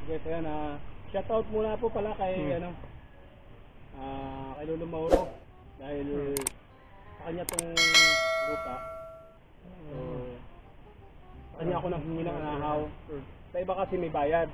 guys, ayan, shoutout muna po pala kay, kay Lolo Mauro. Dahil sa kanya tong lupa. So, sa kanya ako nang humingi ng anahaw. Sa iba kasi may bayad.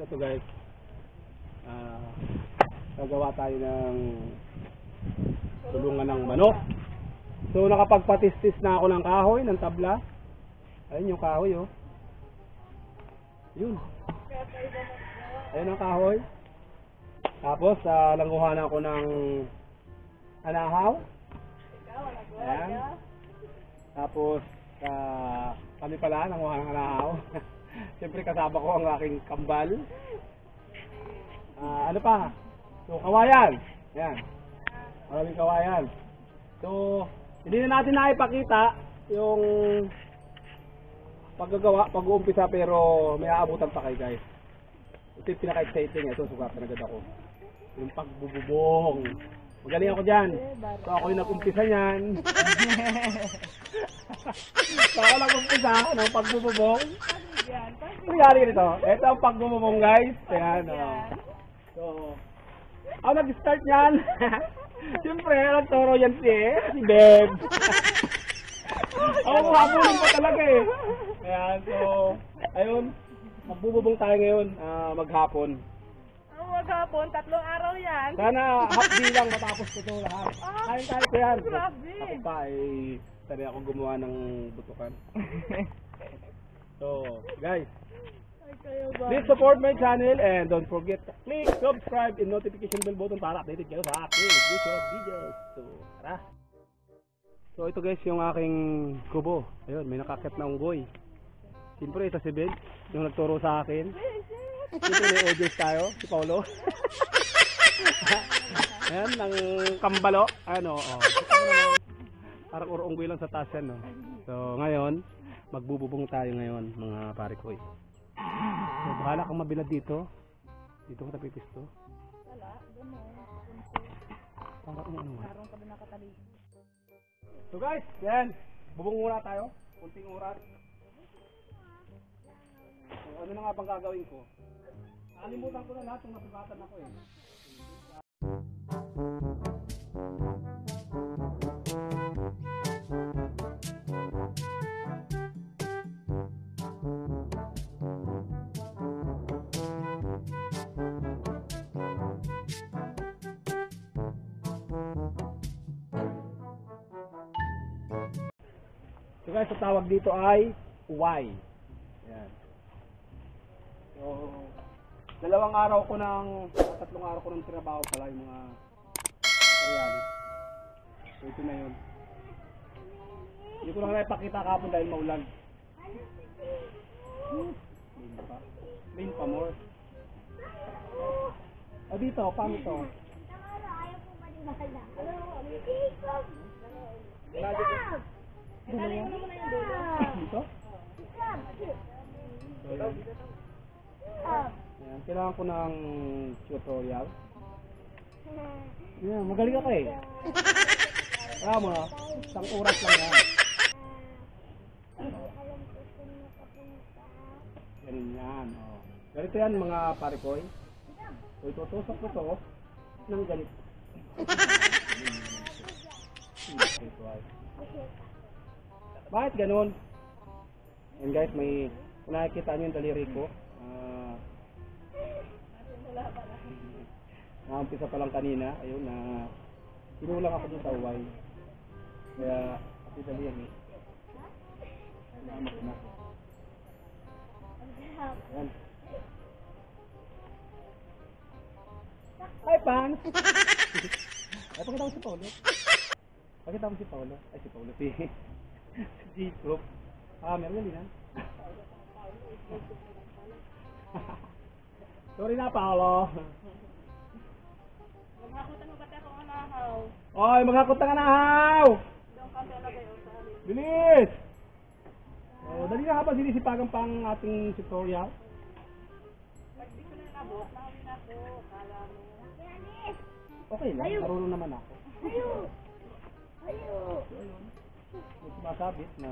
Ito guys, gagawa tayo ng tulungan ng manok. So nakapagpatistis na ako ng kahoy, ng tabla. Ayun yung kahoy, oh. Yun. Ayun ang kahoy. Tapos langguhan ako ng anahaw. Ayan. Tapos kami pala nanguha ng anahaw. Siyempre kasama ko ang aking kambal. Ano pa? So kawayan. Ayan. Maraming kawayan. So hindi na natin naipakita yung pag-uumpisa pero may aabutan pa kayo guys. Ito yung pinaka-exciting. Ito sugatan agad ako. Yung pagbububong. Magaling ako dyan. So ako yung nag-umpisa niyan. So ako nag-umpisa ng pagbububong. Nangyari ganito. Ito ang pagbububong guys. Ayan. So ako nag-start niyan. Siyempre nagturo yan si Beb. Ako habulin pa talaga eh. Ayan. So ayun. Magbububong tayo ngayon maghapon. Maghapon, 3 araw yan. Sana half day lang matapos ko ito lahat. Kain ko yan. Grabe. Ako pa ay sanay ako gumawa ng butukan. So guys, please support my channel and don't forget to click subscribe and notification bell button para updated kayo sa aking YouTube videos. So tara. So ito guys yung aking kubo. Ayun, may nakakit na unggoy. Siyempre ito si Ben, yung nagturo sa akin. Siyempre may audience tayo, si Paulo. Ayan, ng kambalo. Ano, parang unggoy lang sa taas yan, no? So ngayon, magbububong tayo ngayon, mga pare ko eh. So bahala kang mabilad dito. Dito ko tapipisto. Wala, doon mo. Parang ka doon nakatali. So guys, yan. Bubong muna tayo. Kunting oras. So, ano na nga bang gagawin ko? Nakalimutan ko na lahat yung nasugatan ako eh. So guys, ang tawag dito ay Y. Yan. So, 2 araw ko ng 3 araw ko ng trabaho pala yung mga materialis. So ito na yun. Hindi ko lang naipakita kahapon dahil maulan. Main pa more. O dito, paano ito? Dito? So yan. Yan, kailangan ko ng tutorial. Yan, magaling ako eh. Tama, isang oras lang yan. Ganun yan. Oh. Ganito yan mga parikoy. So itutusok ko to ng ganito. Bakit ganun? And guys, may nakikita nyo yung daliri ko. Naumpisa pa lang kanina. Ayun na sinulang ako dun sa uway. Kaya kasi daliri. Salamat na. Ayan. Hi, Pan! Ay, pakita mo si Paulo. Pakita mo si Paulo. Ay, si Paulo. Si Jacob. Meron din ha? Sorry na, Paulo. Ahaw. Oy, maghakot ka na haw! Doon ka talaga yung sabi. Bilis! Oh, dali na habang sinisipagan pa ang ating tutorial. Pag di ko na nabot, nakawin ako. Kala mo. Okay lang, marunong naman ako. Ayo. May sumasabit na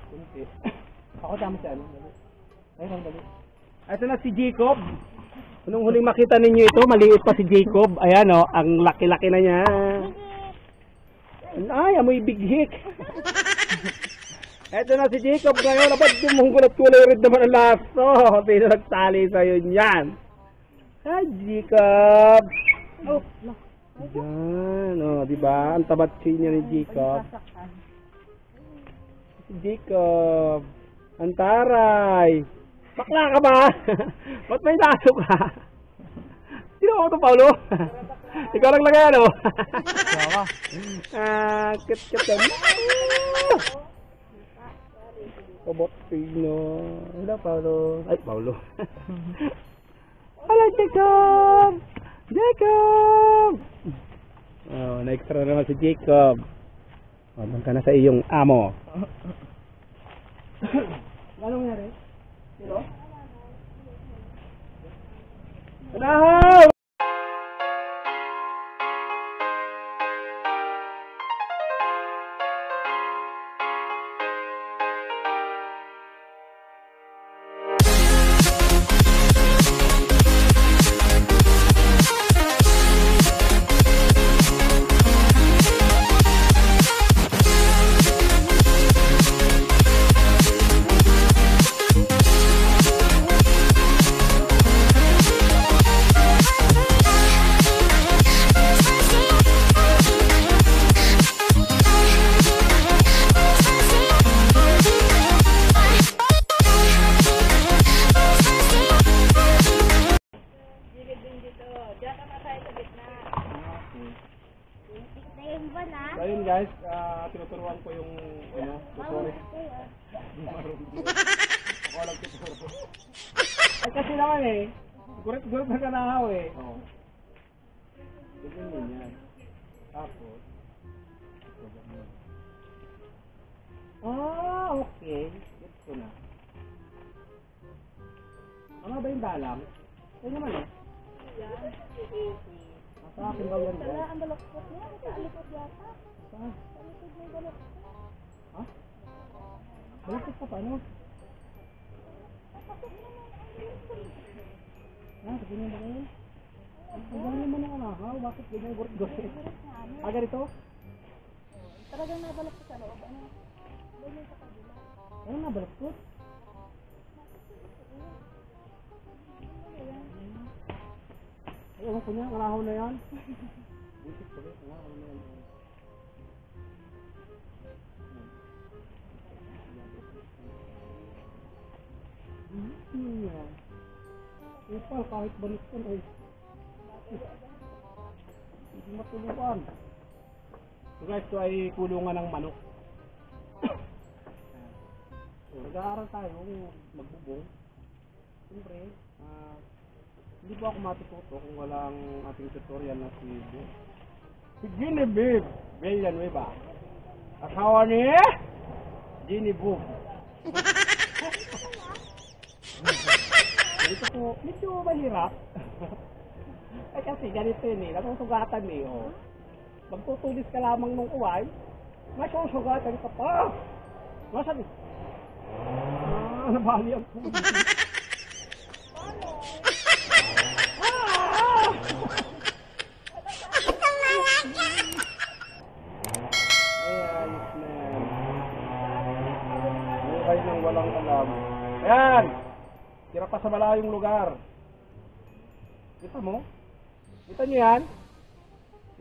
kunti. Ako tama si ano, dali. Ayun, dali. Ito na si Jacob. Nung huling makita ninyo ito, maliit pa si Jacob. Ayan o, ang laki-laki na niya. Ay, amoy big hick. Ito na si Jacob ngayon. Abad dumungkol at kulay red naman ang laso. Sino nagtali sa'yo niyan? Hi, Jacob. Oh, yan. O, diba? Ang tabatsi niya ni Jacob. Si Jacob. Ang taray. Bakla ka ba? Ba't may laso ka? Sino ako ito, Paulo? Ikaw lang lagay, ano? Kit-kit ka. Kabot Pino. Hello, Paulo. Ay, Paulo. Hello, Jacob! Jacob! Oh, na-extra naman si Jacob. Oh, doon ka na sa iyong amo. Anong nangyari? Hello? Hello! So yun guys, tinuturuan ko yung tutorial. Ako lang tuturo. Ay kasi naman eh, gurit-gurit na kanahaw eh. Oo. Ganyan yan. Tapos, okay. Get ko na. Ano ba yung dalang? Yan naman eh. Sa akin ba yan? Wala ang baloktot niya. Sa likod yata. Saan? Sa likod may baloktot. Ha? Balakot pa paano? Sige naman ba ngayon? Ang gano'n naman ang anahaw. Bakit ganyan gurit-gurit? Ganito? Talagang nabaloktot sa loob. Ano? Doon yung sa kabila. Ano nabalakot? Ay, ewan ko niya, ang anahaw na yan. Busit ko rin, ang anahaw na yan. Upal, kahit balik ko ay hindi matulukan. So guys, ito ay kulungan ng manok. So, nag-aaral tayo magbubong. Siyempre, hindi po ako matututo kung walang ating tutorial na si Beb. Si Genevieve Villanueva. Asawa ni Genevieve. Ito po, medyo mahirap. Ay kasi ganito yun eh, nasusugatan eh. Oh. Magtutulis ka lamang ng uway, masusugatan ka pa. Nasaan? Nabali ang pulis. Ayos na yan. Buhay ng walang alam. Ayan! Tira pa sa malayong lugar. Kita mo? Kita nyo yan?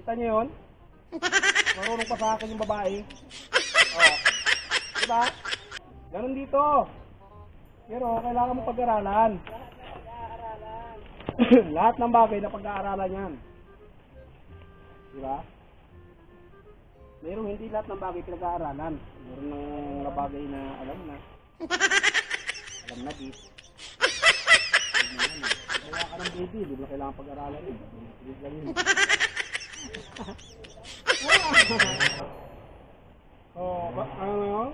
Kita nyo yun? Marunong pa sa akin yung babae. Oh. Diba? Ganun dito. Pero kailangan mo pag-aralan. Lahat ng bagay na pag-aaralan yan. Diba? Mayroong hindi lahat ng bagay pinag-aaralan. Mayroong ng bagay na alam na. Alam na di. Kaya ka ng baby, hindi mo kailangan pag-aralan yun. Hindi lang yun. Oh, ano?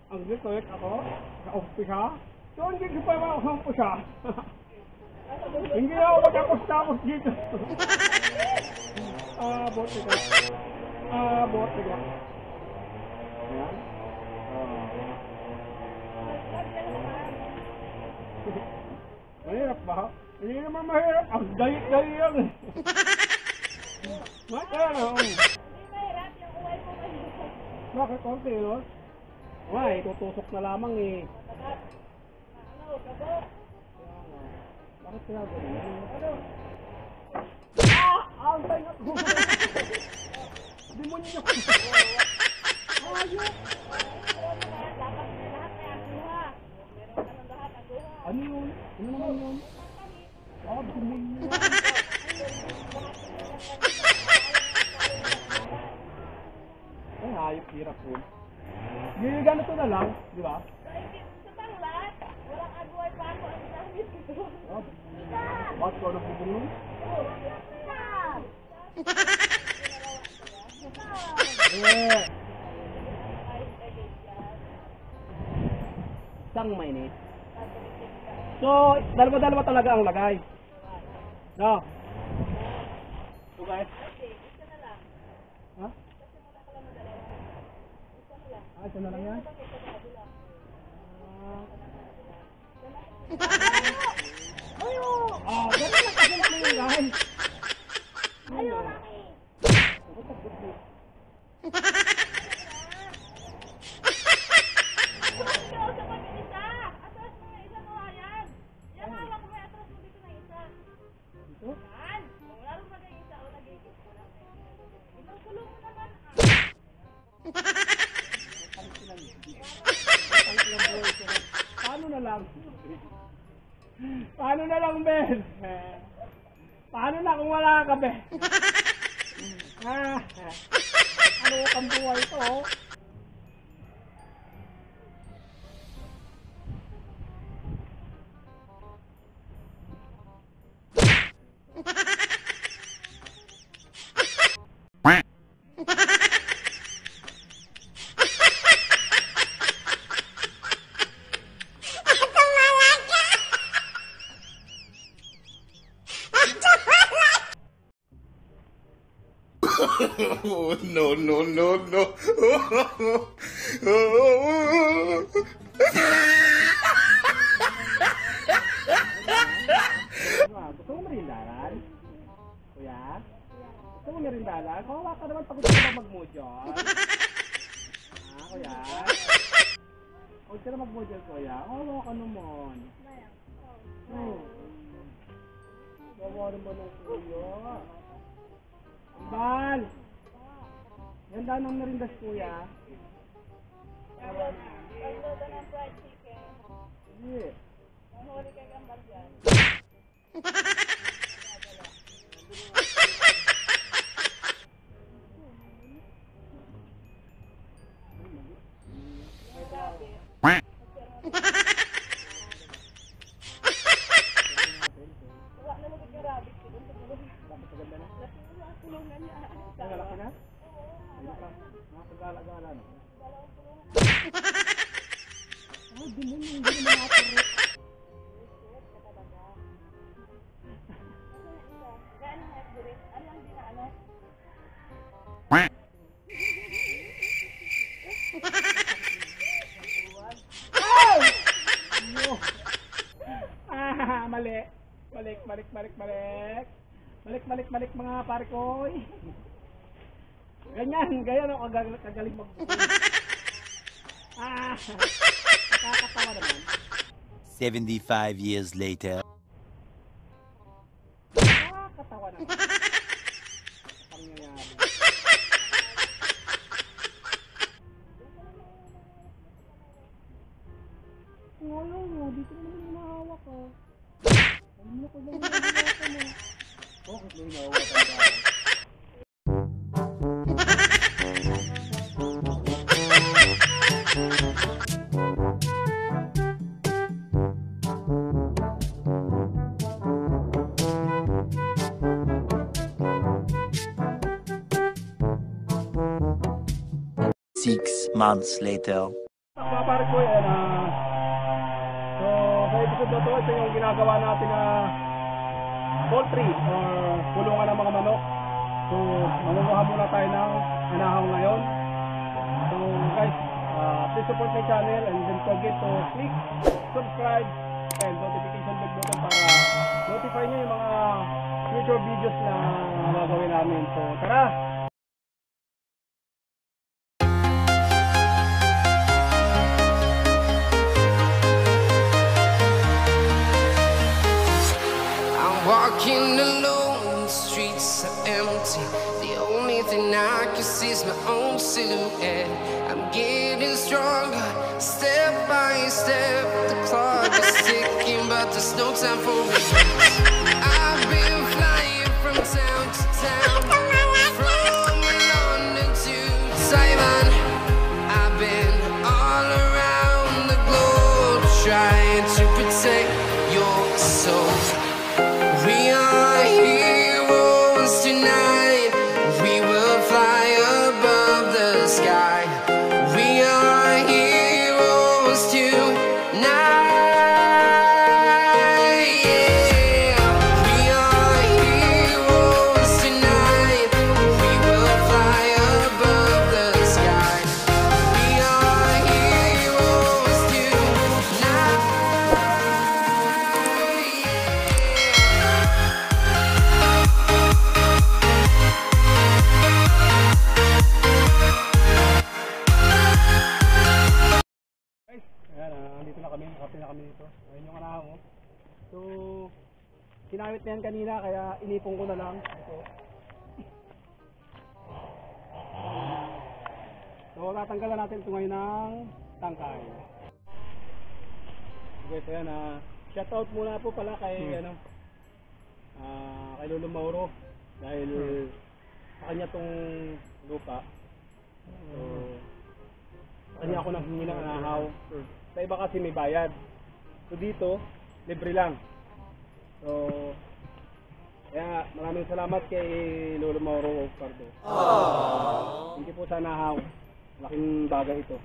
Ang ulit ako? Ka-umpisa? So, hindi ko pa ako-umpisa. Hindi ako matapos-tapos dito. Bote ka. Bote ka. Ayan. Mahirap ba? Hindi naman mahirap. Ang dali-dali yan eh. Mahirap. Hindi mahirap, yung uway ko mahirap. Bakit konti, no? Why, tutusok na lamang eh. Ano, kabok? Bakit kaya ganyan? Ano? Ang tayo ko! Demonyo! Ayok! Dapat na lahat ay aguha. Meron ka ng lahat, aguha. Ano yun? Ano naman yun? Demonyo! Ay, hayop, hirap po. Ganito na lang, di ba? Sa tanglad, walang aguhay pa ako ang damit ko. Bakit ko na bubulong? Eh! Isang mainit. So, dalawa-dalawa talaga ang lagay. No? So guys? Ha? Isa na lang yan? Ganun lang kasi naman yun guys. Ayaw, Maki! Atras ka sa mag-isa! Atras mo yung isa mo, ayan! Yan, hawak mo, atras mo dito na isa. Dito? Yan! Kung lalo mag-isa o nagigit ko lang. Inukulong mo naman, Paano na lang? Paano na lang, Ben? Paano na kung wala ka, Ben? Ano kang buhay to? Oh, no, no, no, no. Gusto mo merindaran? Kuya? Gusto mo merindaran? Kawawa ka naman pagod ka na mag-module. Kuya? Huwag ka na mag-module, kuya. Kawawa ka naman. Kawawa naman ang kuya. Ambal! Yan daw ng merindas, kuya. Pagluto ng fried chicken. Hindi. Mahuli kay Gambal dyan. Wala na magiging rabbit ko dun sa kulong. Dapat maganda na. Laki mo ang kulungan niya. Ay, malaki na? Ayun ka. Nakapagala-gala na. Dalawang kulungan. Di mo hindi naman nakakarot. Gaano nga X-ray? Ano ang dinaano? Mali. Balik mga pare ko. Ganyan ako kagaling mag-bukoy. Nakakatawa naman. 75 years later. Nakakatawa naman. Pangyayari. Ngayon, dito naman yung nahawak ko. Ano ko lang yung nahawak mo? Bakit may nahawak ka? 6 months later. Mga pare ko, so sa episode na to, ito yung ginagawa natin na poultry or kulungan ng mga manok. So, mangunguha muna tayo ng anahaw ngayon. So guys, please support my channel and don't forget to click subscribe and notification bell button para notify nyo yung mga future videos na gagawin namin. So tara! Walking alone, the streets are empty. The only thing I can see is my own silhouette. I'm getting stronger, step by step. The clock is ticking, but there's no time for regrets. I've been flying from town to town, from London to Taiwan. I've been all around the globe trying to protect your soul. We are heroes tonight. We will fly above the sky. We are heroes tonight. Yeah. We are heroes tonight. We will fly above the sky. We are heroes tonight. Ayan, andito na kami, nakapin na kami dito. Ayun yung anahaw. So, kinawit na yan kanina, kaya inipong ko na lang. Ito. So, tatanggalan natin ito ngayon ng tangkay. Okay, so yan, shoutout muna po pala kay, kay Lolo Mauro. Dahil sa kanya tong lupa. So, sa kanya ako nanghingi ng anahaw. Sa iba kasi may bayad. So dito, libre lang. So, kaya maraming salamat kay Lolo Mauro Pardo. Hindi po sa anahaw. Laking bagay ito.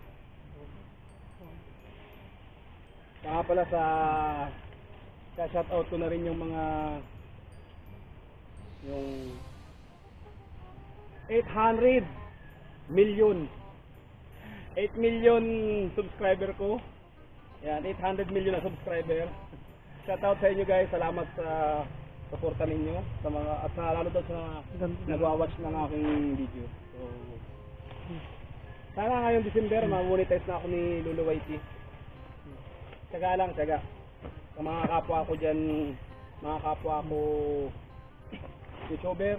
Saka pala sa shoutout ko na rin yung mga yung 800 million 8 million subscriber ko. Yan, 800 million na subscriber. Shoutout sa inyo guys. Salamat sa suporta ninyo sa mga at sa lalo daw sa nagwa-watch ng aking video. So, sana ngayong December ma-monetize na ako ni Lolo YT. Tiyaga lang, tiyaga. Sa mga kapwa ko diyan, mga kapwa ko YouTuber,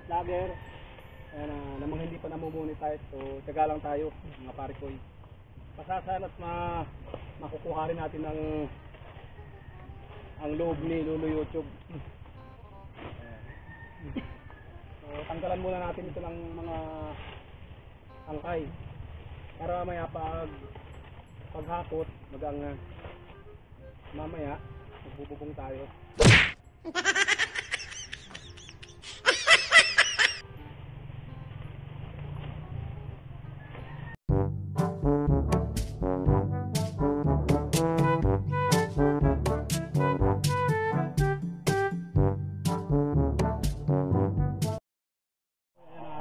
vlogger, namang hindi pa namumonetize, so tiyaga lang tayo mga pare ko. Pasasan at makukuha rin natin ang loob ni Lolo YouTube. So tanggalan muna natin ito ng mga tangkay para mamaya paghakot mamaya magbububong tayo.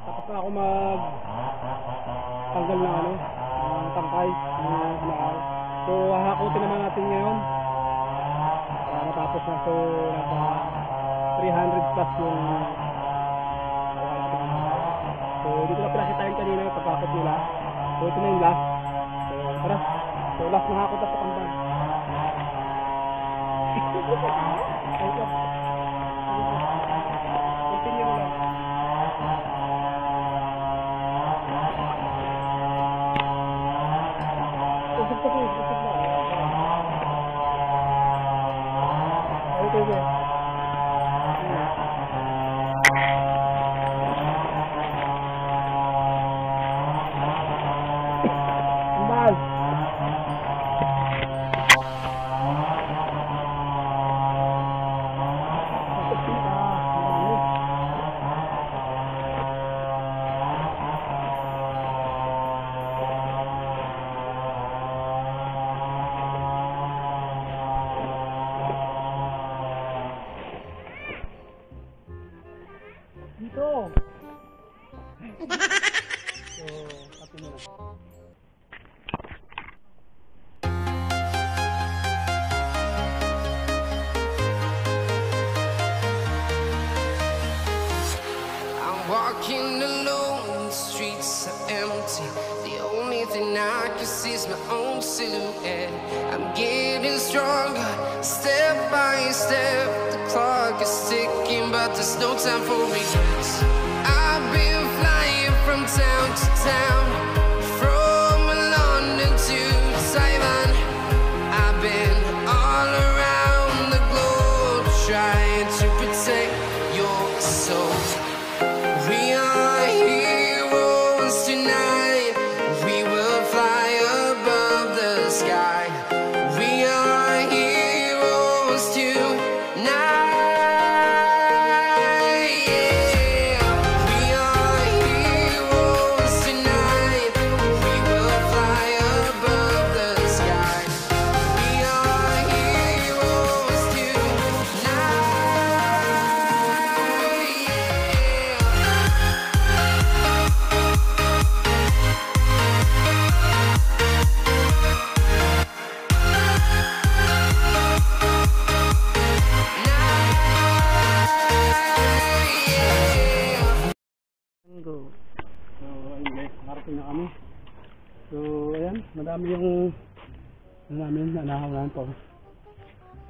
Ako tanggal ng tangkay ng anahaw. So hahakutin naman natin ngayon para matapos na. So nasa 300 plus yung so dito na pinakita yung kanina yung pagkakot nila. So ito na yung last. So tara, so last na hakot na sa pangban. Continue mo lang. sees my own silhouette. I'm getting stronger, step by step. The clock is ticking, but there's no time for regrets. I've been flying from town to town, from London to Taiwan. I've been all around the globe trying to protect your soul. We are heroes tonight. We will fly above the sky. We are heroes tonight. Yeah. We are heroes tonight. We will fly above the sky. We are heroes tonight. Go. So, ayun guys, nakarating na kami. So, ayan, madami yung namin na nahawalan po.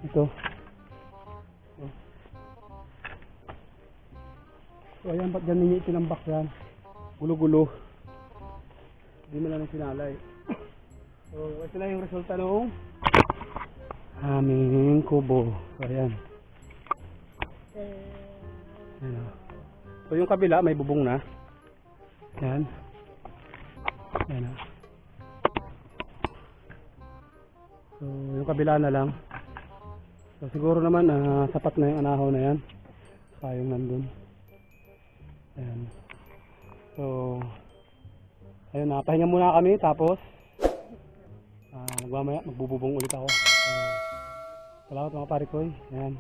Ito. So, ayan, ba't ganun yung itinambak yan? Gulo-gulo. Hindi mo lang sinalay. So, ito na yung resulta nung aming kubo. So, ayan. Ayan. So, yung kabila may bubong na. Yan. Yan na. So, yung kabila na lang. So, siguro naman sapat na yung anahaw na yan. Saka yung nandun. Ayan. So, ayun na. Pahinga muna kami. Tapos, magbububong ulit ako. So, salamat mga pare ko. Ayan.